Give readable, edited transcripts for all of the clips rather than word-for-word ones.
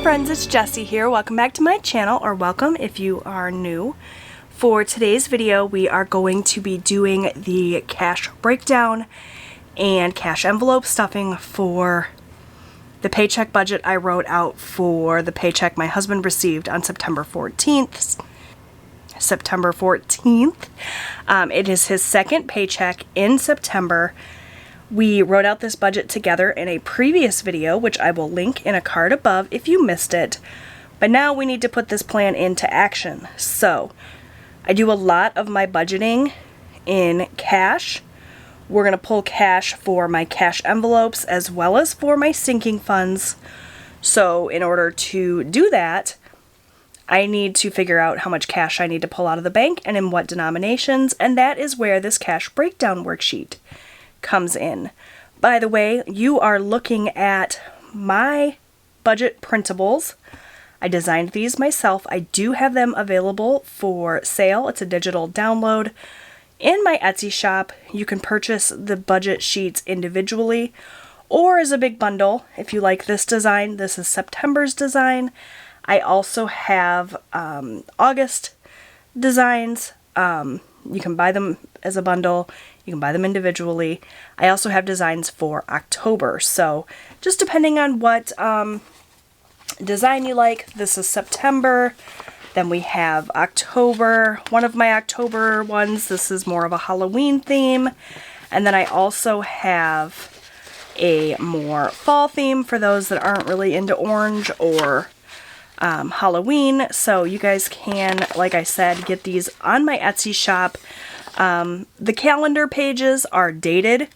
friends, it's Jessie here. Welcome back to my channel, or welcome if you are new. For today's video, we are going to be doing the cash breakdown and cash envelope stuffing for the paycheck budget I wrote out for the paycheck my husband received on September 14th. It is his second paycheck in September. We wrote out this budget together in a previous video, which I will link in a card above if you missed it. But now we need to put this plan into action. So I do a lot of my budgeting in cash. We're going to pull cash for my cash envelopes as well as for my sinking funds. So in order to do that, I need to figure out how much cash I need to pull out of the bank and in what denominations, and that is where this cash breakdown worksheet comes in. By the way, you are looking at my budget printables. I designed these myself. I do have them available for sale. It's a digital download in my Etsy shop. You can purchase the budget sheets individually or as a big bundle. If you like this design, this is September's design. I also have August designs. You can buy them as a bundle. You can buy them individually. I also have designs for October. So just depending on what design you like. This is September. Then we have October. One of my October ones, this is more of a Halloween theme. And then I also have a more fall theme for those that aren't really into orange or Halloween. So you guys can, like I said, get these on my Etsy shop. The calendar pages are dated,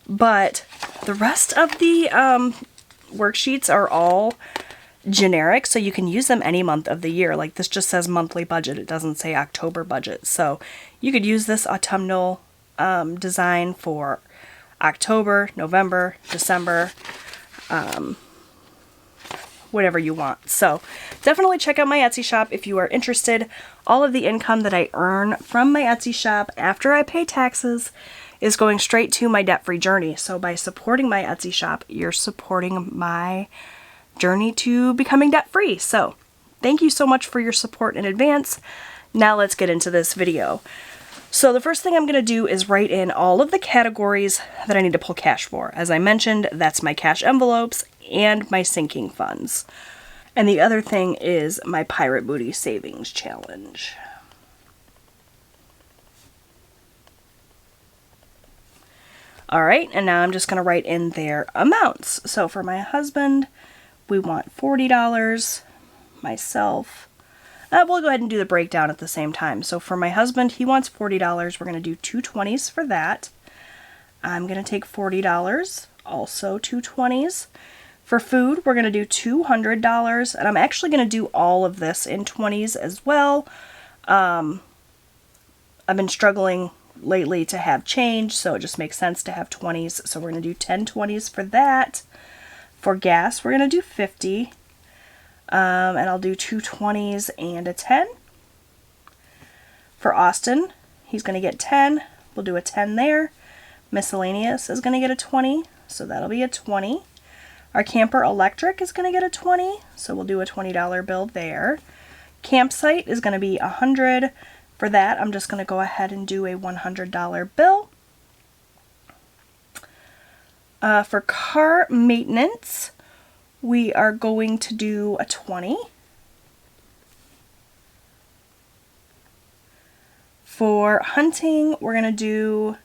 but the rest of the worksheets are all generic, so you can use them any month of the year. Like this just says monthly budget. It doesn't say October budget. So you could use this autumnal design for October, November, December, whatever you want. So definitely check out my Etsy shop if you are interested. All of the income that I earn from my Etsy shop after I pay taxes is going straight to my debt-free journey. So by supporting my Etsy shop, you're supporting my journey to becoming debt-free. So thank you so much for your support in advance. Now let's get into this video. So the first thing I'm going to do is write in all of the categories that I need to pull cash for. As I mentioned, that's my cash envelopes and my sinking funds. And the other thing is my Pirate Booty Savings Challenge. Alright, and now I'm just going to write in their amounts. So for my husband, we want $40. Myself, we'll go ahead and do the breakdown at the same time. So for my husband, he wants $40. We're going to do 2 20s for that. I'm going to take $40, also 2 20s. For food, we're going to do $200, and I'm actually going to do all of this in 20s as well. I've been struggling lately to have change, so it just makes sense to have 20s. So we're going to do 10 20s for that. For gas, we're going to do 50, and I'll do 2 20s and a 10. For Austin, he's going to get 10. We'll do a 10 there. Miscellaneous is going to get a 20, so that'll be a 20. Our camper electric is going to get a 20, so we'll do a $20 bill there. Campsite is going to be $100. For that, I'm just going to go ahead and do a $100 bill. For car maintenance, we are going to do a 20. For hunting, we're going to do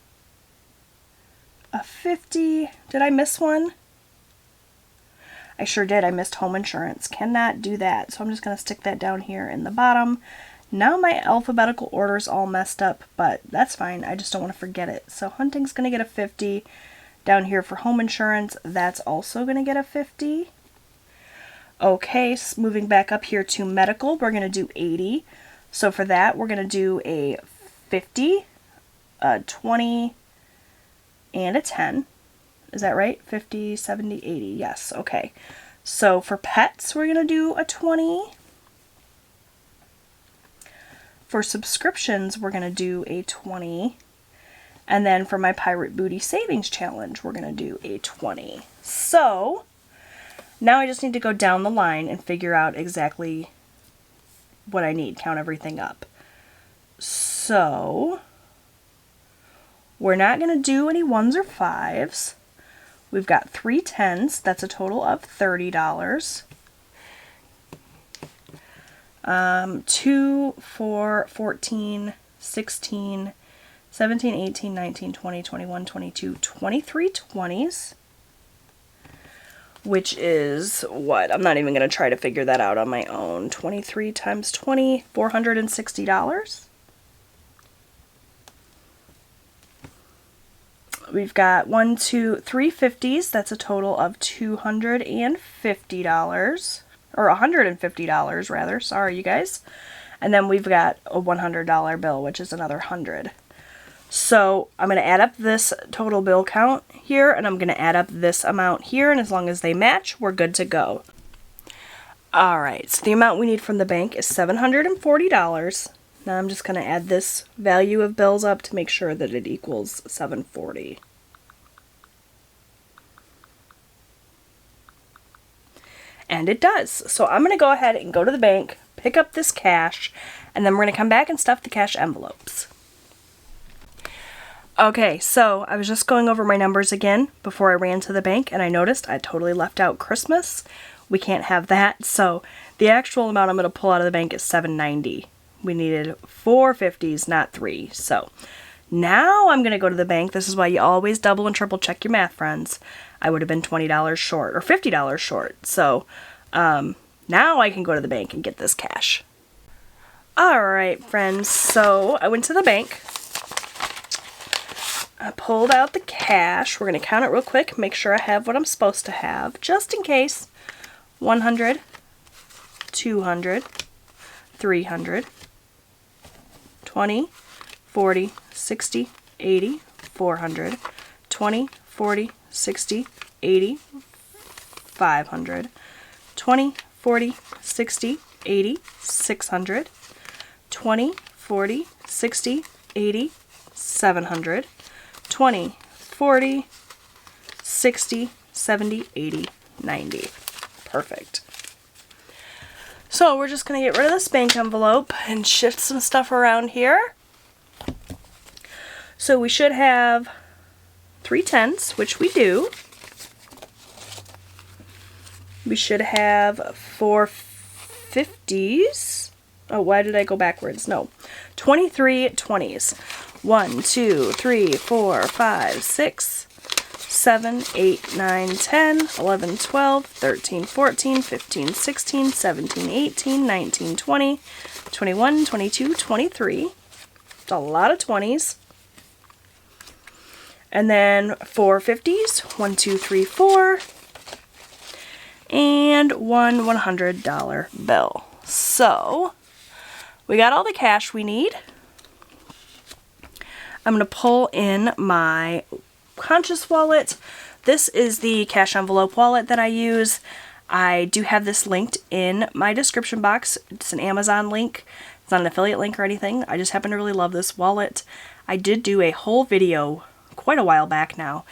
a 50. Did I miss one? I sure did. I missed home insurance. Cannot do that. So I'm just going to stick that down here in the bottom. Now my alphabetical order's all messed up, but that's fine. I just don't want to forget it. So hunting's going to get a 50. Down here for home insurance, that's also going to get a 50. Okay, so moving back up here to medical, we're going to do 80. So for that, we're going to do a 50, a 20, and a 10. Is that right? 50, 70, 80. Yes, okay. So for pets, we're going to do a 20. For subscriptions, we're going to do a 20. And then for my Pirate Booty Savings Challenge, we're going to do a 20. So Now I just need to go down the line and figure out exactly what I need, count everything up. So we're not going to do any 1s or 5s. We've got 3 10s. That's a total of $30. 2, 4, 14, 16, 17, 18, 19, 20, 21, 22, 23 20s. Which is what? I'm not even going to try to figure that out on my own. 23 times 20, $460. We've got 1, 2, 3 50s. That's a total of $250. Or $150 rather. Sorry, you guys. And then we've got a $100 bill, which is another 100. So I'm going to add up this total bill count here, and I'm going to add up this amount here, and as long as they match, we're good to go. Alright, so the amount we need from the bank is $740. Now I'm just going to add this value of bills up to make sure that it equals $740. And it does. So I'm going to go ahead and go to the bank, pick up this cash, and then we're going to come back and stuff the cash envelopes. Okay, so I was just going over my numbers again before I ran to the bank, and I noticed I totally left out Christmas. We can't have that, so the actual amount I'm going to pull out of the bank is $790. We needed 4 50s, not 3. So now I'm going to go to the bank. This is why you always double and triple check your math, friends. I would have been $20 short, or $50 short. So now I can go to the bank and get this cash. Alright, friends, so I went to the bank. I pulled out the cash. We're going to count it real quick, make sure I have what I'm supposed to have, just in case. 100, 200, 300, 20, 40, 60, 80, 400, 20, 40, 60, 80, 500, 20, 40, 60, 80, 600, 20, 40, 60, 80, 700, 20, 40, 60, 70, 80, 90. Perfect. So we're just going to get rid of this bank envelope and shift some stuff around here. So we should have 3 10s, which we do. We should have 4 50s. Oh, why did I go backwards? No. 23 20s. 1, 2, 3, 4, 5, 6, 7, 8, 9, 10, 11, 12, 13, 14, 15, 16, 17, 18, 19, 20, 21, 22, 23. It's a lot of 20s. And then 4 50s. 1, 2, 3, 4. And one $100 bill. So we got all the cash we need. I'm going to pull in my Conscious wallet. This is the cash envelope wallet that I use. I do have this linked in my description box. It's an Amazon link. It's not an affiliate link or anything. I just happen to really love this wallet. I did do a whole video quite a while back now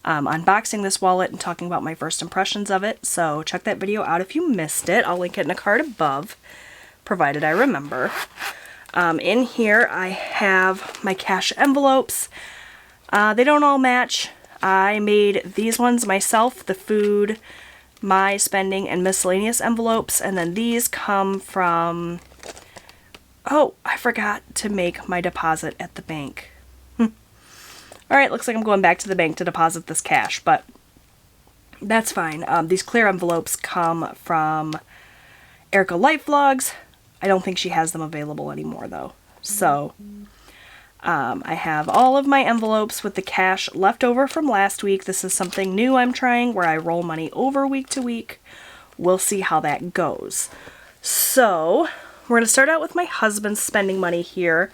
unboxing this wallet and talking about my first impressions of it. So check that video out if you missed it. I'll link it in a card above, provided I remember. In here I have my cash envelopes. They don't all match. I made these ones myself, the food, my spending, and miscellaneous envelopes, and then these come from... Oh, I forgot to make my deposit at the bank. Alright, looks like I'm going back to the bank to deposit this cash, but that's fine. These clear envelopes come from Erica Life Vlogs. I don't think she has them available anymore, though. So, I have all of my envelopes with the cash left over from last week. This is something new I'm trying, where I roll money over week to week. We'll see how that goes. So, we're going to start out with my husband's spending money here.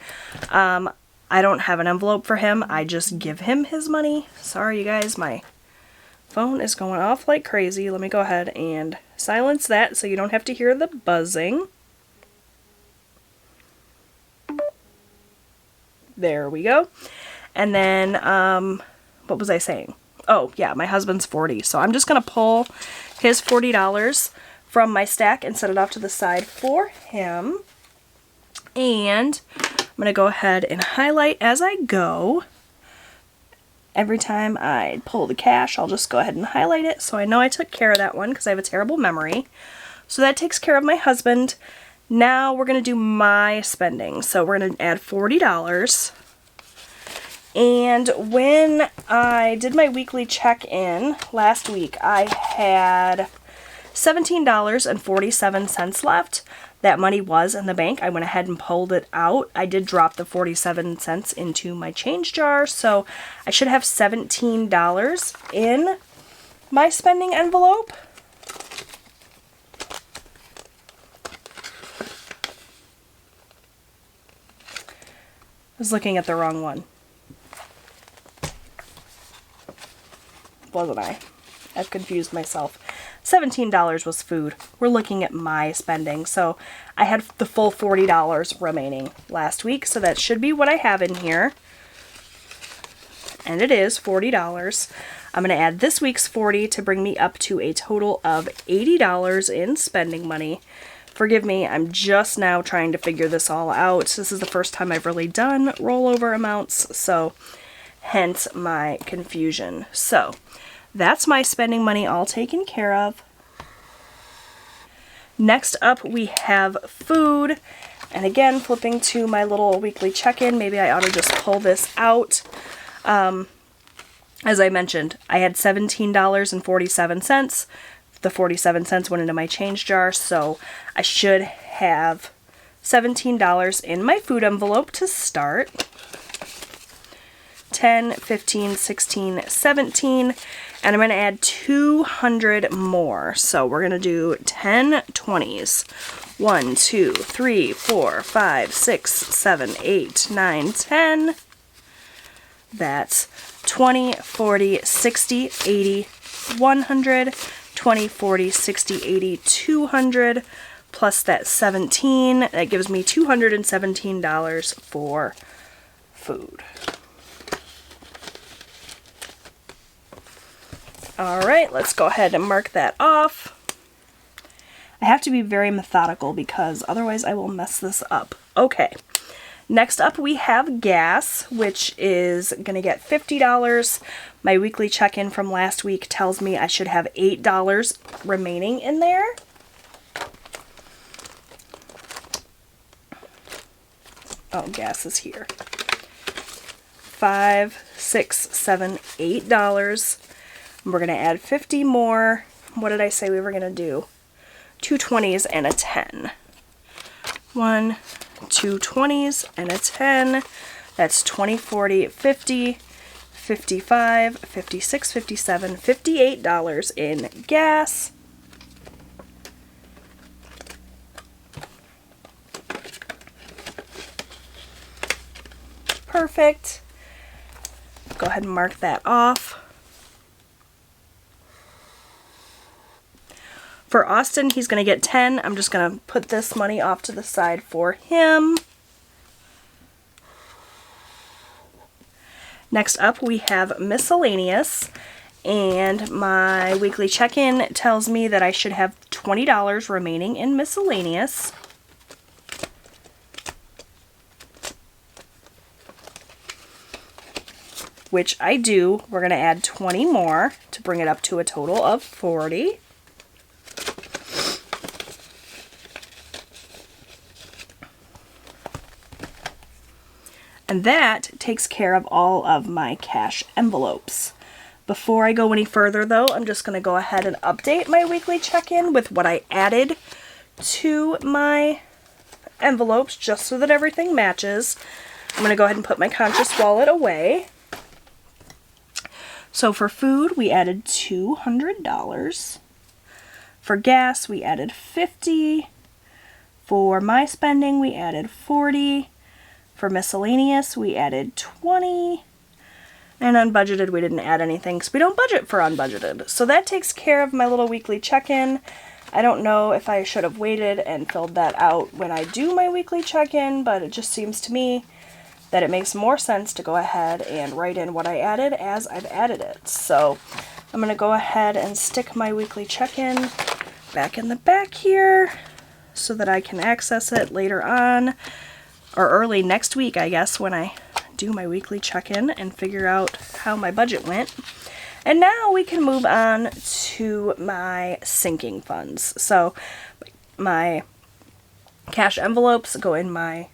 I don't have an envelope for him. I just give him his money. Sorry, you guys, my phone is going off like crazy. Let me go ahead and silence that so you don't have to hear the buzzing. There we go. And then, what was I saying? Oh, yeah, my husband's 40. So I'm just going to pull his $40 from my stack and set it off to the side for him. And I'm going to go ahead and highlight as I go. Every time I pull the cash, I'll just go ahead and highlight it so I know I took care of that one because I have a terrible memory. So that takes care of my husband. Now we're going to do my spending. So we're going to add $40. And when I did my weekly check-in last week, I had $17.47 left. That money was in the bank. I went ahead and pulled it out. I did drop the 47 cents into my change jar, so I should have $17 in my spending envelope. I was looking at the wrong one. Wasn't I? I've confused myself. $17 was food. We're looking at my spending. So I had the full $40 remaining last week. So that should be what I have in here. And it is $40. I'm going to add this week's $40 to bring me up to a total of $80 in spending money. Forgive me, I'm just now trying to figure this all out. This is the first time I've really done rollover amounts. So hence my confusion. So that's my spending money all taken care of. Next up, we have food. And again, flipping to my little weekly check-in, maybe I ought to just pull this out. As I mentioned, I had $17.47. The 47 cents went into my change jar, so I should have $17 in my food envelope to start. 10, 15, 16, 17, and I'm going to add 200 more. So we're going to do 10 20s. 1, 2, 3, 4, 5, 6, 7, 8, 9, 10. That's 20, 40, 60, 80, 100, 20, 40, 60, 80, 200, plus that 17. That gives me $217 for food. Alright, let's go ahead and mark that off. I have to be very methodical because otherwise I will mess this up. Okay, next up we have gas, which is going to get $50. My weekly check-in from last week tells me I should have $8 remaining in there. Oh, gas is here. $5, $6, $7, $8. We're going to add 50 more. What did I say we were going to do? 2 20s and a 10. 1, 2 20s and a 10. That's 20, 40, 50, 55, 56, 57, $58 in gas. Perfect. Go ahead and mark that off. For Austin, he's going to get 10. I'm just going to put this money off to the side for him. Next up, we have miscellaneous. And my weekly check-in tells me that I should have $20 remaining in miscellaneous. Which I do. We're going to add 20 more to bring it up to a total of 40. And that takes care of all of my cash envelopes. Before I go any further though, I'm just going to go ahead and update my weekly check-in with what I added to my envelopes just so that everything matches. I'm going to go ahead and put my Conscious Wallet away. So for food, we added $200. For gas, we added $50. For my spending, we added $40. For miscellaneous, we added $20. And unbudgeted, we didn't add anything because we don't budget for unbudgeted. So that takes care of my little weekly check-in. I don't know if I should have waited and filled that out when I do my weekly check-in, but it just seems to me that it makes more sense to go ahead and write in what I added as I've added it. So I'm going to go ahead and stick my weekly check-in back in the back here so that I can access it later on, or early next week, I guess, when I do my weekly check-in and figure out how my budget went. And now we can move on to my sinking funds. So my cash envelopes go in my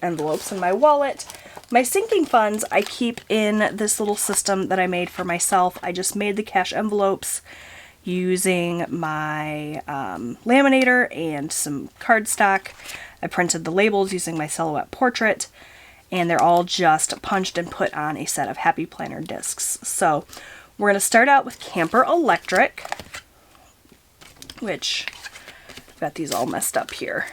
envelopes in my wallet. My sinking funds I keep in this little system that I made for myself. I just made the cash envelopes using my laminator and some cardstock. I printed the labels using my Silhouette portrait, and they're all just punched and put on a set of Happy Planner discs. So we're going to start out with Camper Electric, which I've got these all messed up here.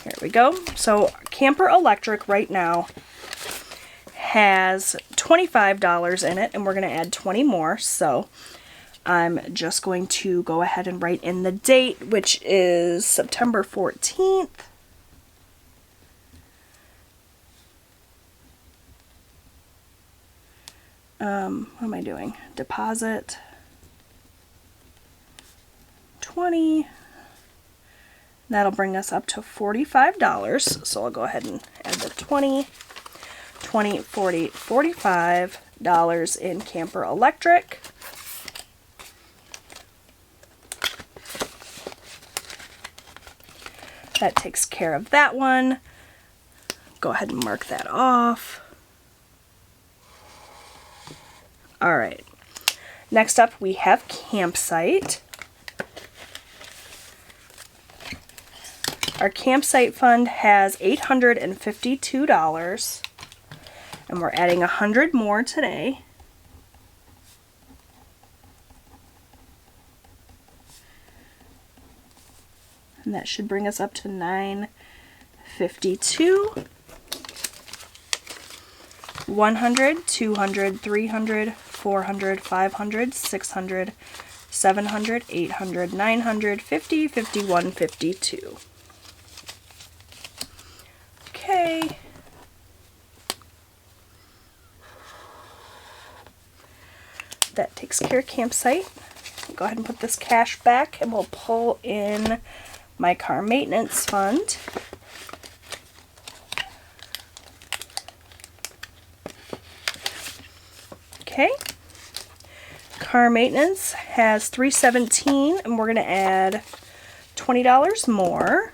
Here we go. So Camper Electric right now has $25 in it, and we're going to add 20 more. So I'm just going to go ahead and write in the date, which is September 14th. What am I doing? Deposit 20. That'll bring us up to $45. So I'll go ahead and add the 20, 40, $45 in Camper Electric. That takes care of that one. Go ahead and mark that off. All right. Next up, we have Campsite. Our Campsite fund has $852, and we're adding 100 more today. And that should bring us up to $952. 100, 200, 300, 400, 500, 600, 700, 800, 900, 50, 51, 52. Okay. That takes care of Campsite. Go ahead and put this cash back, and we'll pull in my car maintenance fund. Okay. Car maintenance has $317, and we're going to add $20 more.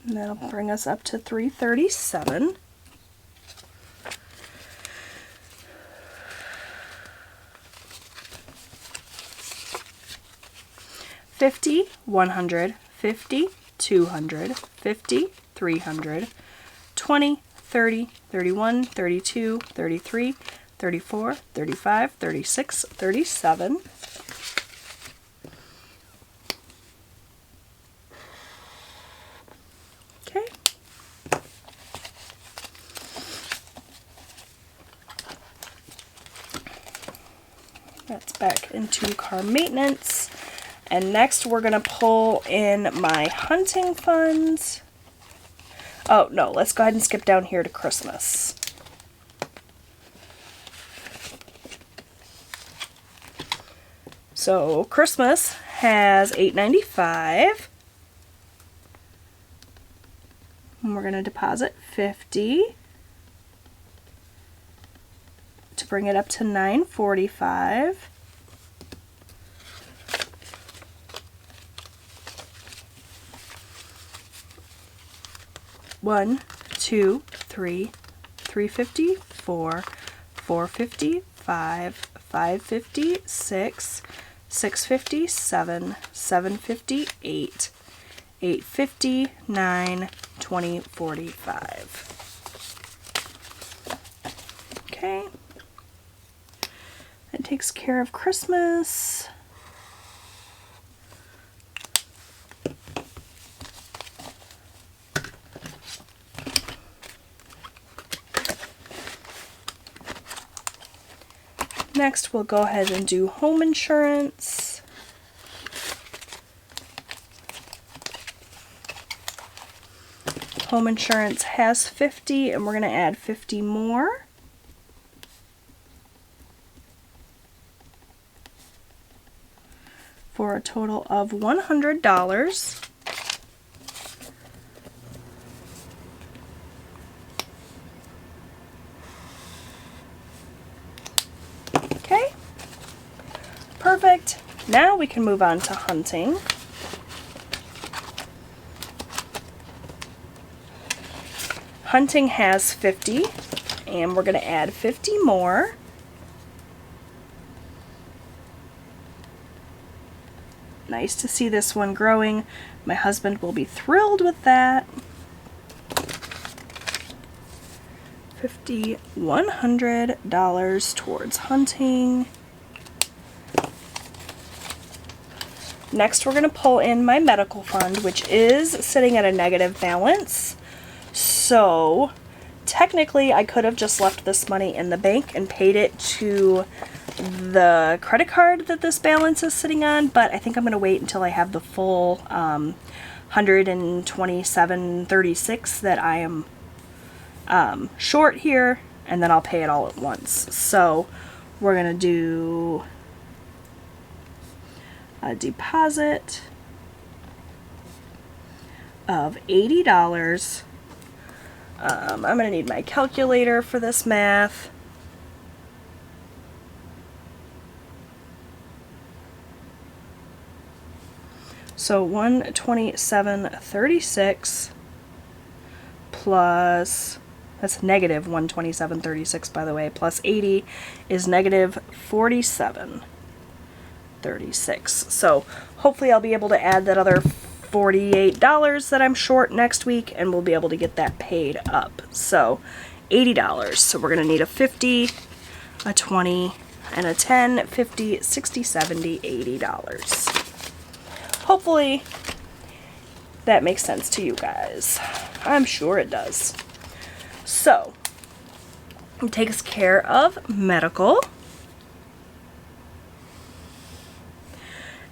And that'll bring us up to $337. $50, $100, $50, $200, $50, $300, $20, $30, $31, $32, $33, $34, $35, $36, $37. Okay. That's back into car maintenance. And next we're going to pull in my hunting funds. Oh, no, let's go ahead and skip down here to Christmas. So Christmas has $895. And we're going to deposit $50 to bring it up to $945. $1, $2, $3, $350, $4, $450, $5, $550, $6, $650, $7, $750, $8, $850, $9, $20, $45. Okay. That takes care of Christmas. Next, we'll go ahead and do home insurance. Home insurance has 50, and we're going to add 50 more. For a total of $100. Okay, perfect. Now we can move on to hunting. Hunting has 50, and we're going to add 50 more. Nice to see this one growing. My husband will be thrilled with that. $100 towards hunting. Next, we're going to pull in my medical fund, which is sitting at a negative balance. So, technically, I could have just left this money in the bank and paid it to the credit card that this balance is sitting on, but I think I'm going to wait until I have the full $127.36 that I am short here, and then I'll pay it all at once. So we're going to do a deposit of $80. I'm going to need my calculator for this math. So $127.36 plus, that's negative $127.36 by the way, plus 80 is negative $47.36. So hopefully I'll be able to add that other $48 that I'm short next week, and we'll be able to get that paid up. So $80. So we're going to need a 50, a 20, and a 10, 50, 60, 70, $80. Hopefully that makes sense to you guys. I'm sure it does. So, it takes care of medical.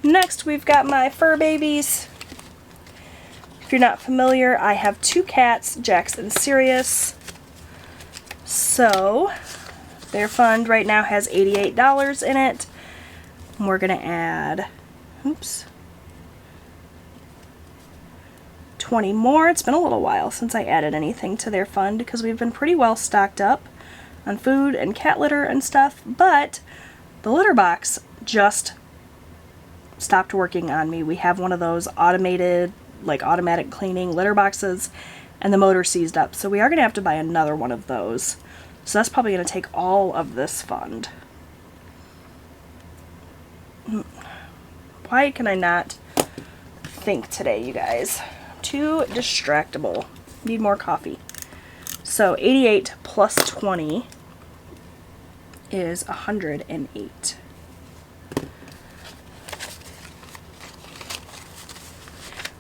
Next, we've got my fur babies. If you're not familiar, I have 2 cats, Jax and Sirius. So, their fund right now has $88 in it. And we're going to add, 20 more. It's been a little while since I added anything to their fund because we've been pretty well stocked up on food and cat litter and stuff, but the litter box just stopped working on me. We have one of those automated, like automatic cleaning litter boxes, and the motor seized up, so we are going to have to buy another one of those. So that's probably going to take all of this fund. Why can I not think today, you guys? Too distractible. Need more coffee. So 88 plus 20 is 108.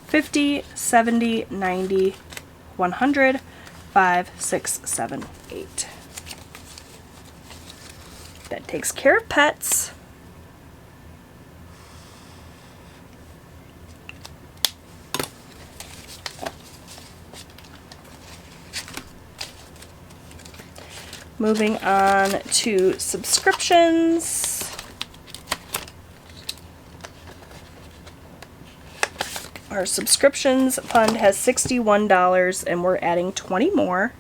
$50, $70, $90, $100, $5, $6, $7, $8. That takes care of pets. Moving on to subscriptions. Our subscriptions fund has $61 and we're adding 20 more.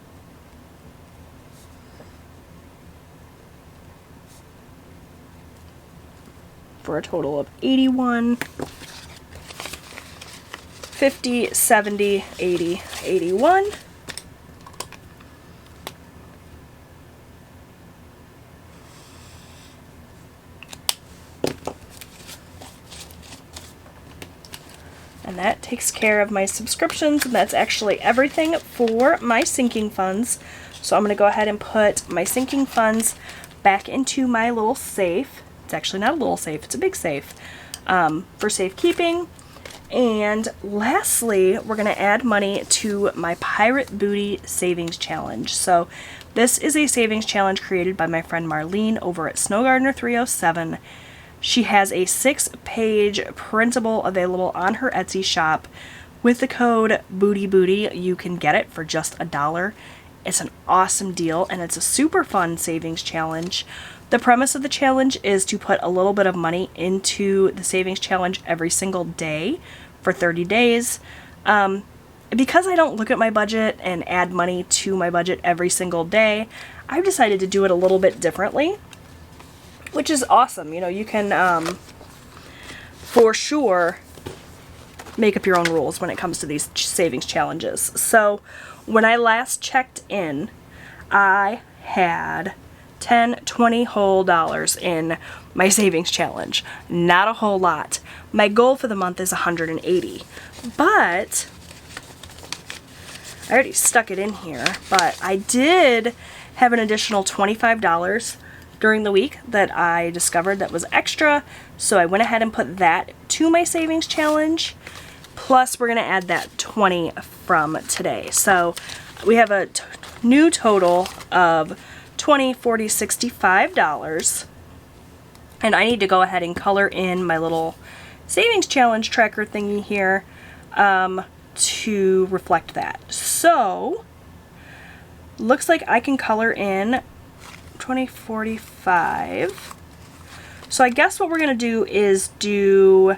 For a total of 81. 50, 70, 80, 81. And that takes care of my subscriptions, and that's actually everything for my sinking funds. So I'm going to go ahead and put my sinking funds back into my little safe. It's actually not a little safe, it's a big safe, for safekeeping. And lastly, we're going to add money to my Pirate Booty Savings Challenge. So this is a savings challenge created by my friend Marlene over at SnowGardener307. She has a 6-page printable available on her Etsy shop. With the code BootyBooty, you can get it for just $1. It's an awesome deal, and it's a super fun savings challenge. The premise of the challenge is to put a little bit of money into the savings challenge every single day for 30 days. Because I don't look at my budget and add money to my budget every single day, I've decided to do it a little bit differently, which is awesome. You know, you can, for sure, make up your own rules when it comes to these savings challenges. So when I last checked in, I had $10, $20 whole dollars in my savings challenge. Not a whole lot. My goal for the month is $180, but I already stuck it in here, but I did have an additional $25 during the week that I discovered that was extra, so I went ahead and put that to my savings challenge. Plus, we're going to add that 20 from today. So we have a new total of $20, $40, $65. And I need to go ahead and color in my little savings challenge tracker thingy here to reflect that. So, looks like I can color in 20, 45. So I guess what we're going to do is do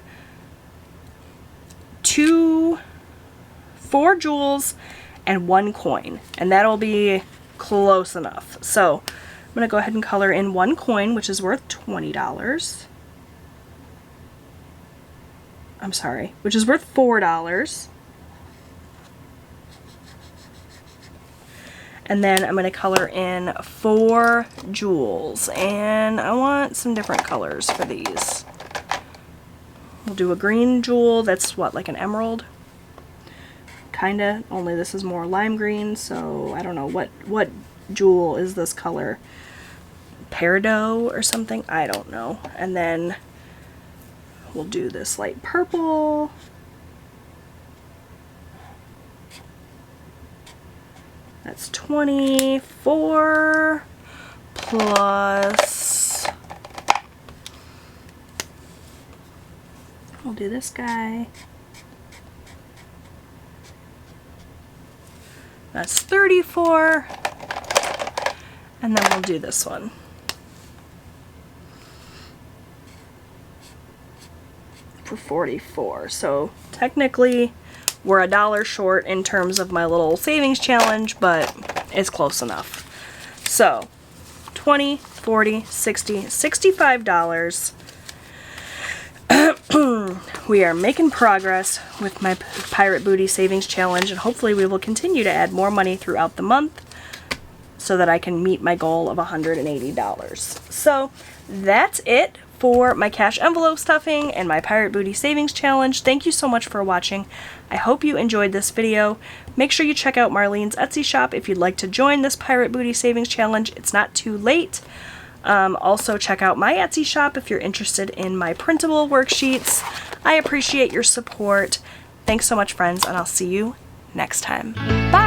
4 jewels and 1 coin, and that'll be close enough. So I'm going to go ahead and color in 1 coin, which is worth $20. I'm sorry, which is worth $4. And then I'm going to color in 4 jewels, and I want some different colors for these. We'll do a green jewel that's what, like an emerald? Kinda, only this is more lime green, so I don't know what jewel is this color. Peridot or something? I don't know. And then we'll do this light purple. That's 24 plus, we'll do this guy. That's 34. And then we'll do this one. For 44. So technically we're $1 short in terms of my little savings challenge, but it's close enough. So $20, $40, $60, $65. We are making progress with my Pirate Booty Savings Challenge, and hopefully we will continue to add more money throughout the month so that I can meet my goal of $180. So that's it for my cash envelope stuffing and my Pirate Booty Savings Challenge. Thank you so much for watching. I hope you enjoyed this video. Make sure you check out Marlene's Etsy shop if you'd like to join this Pirate Booty Savings Challenge. It's not too late. Also check out my Etsy shop if you're interested in my printable worksheets. I appreciate your support. Thanks so much, friends, and I'll see you next time. Bye!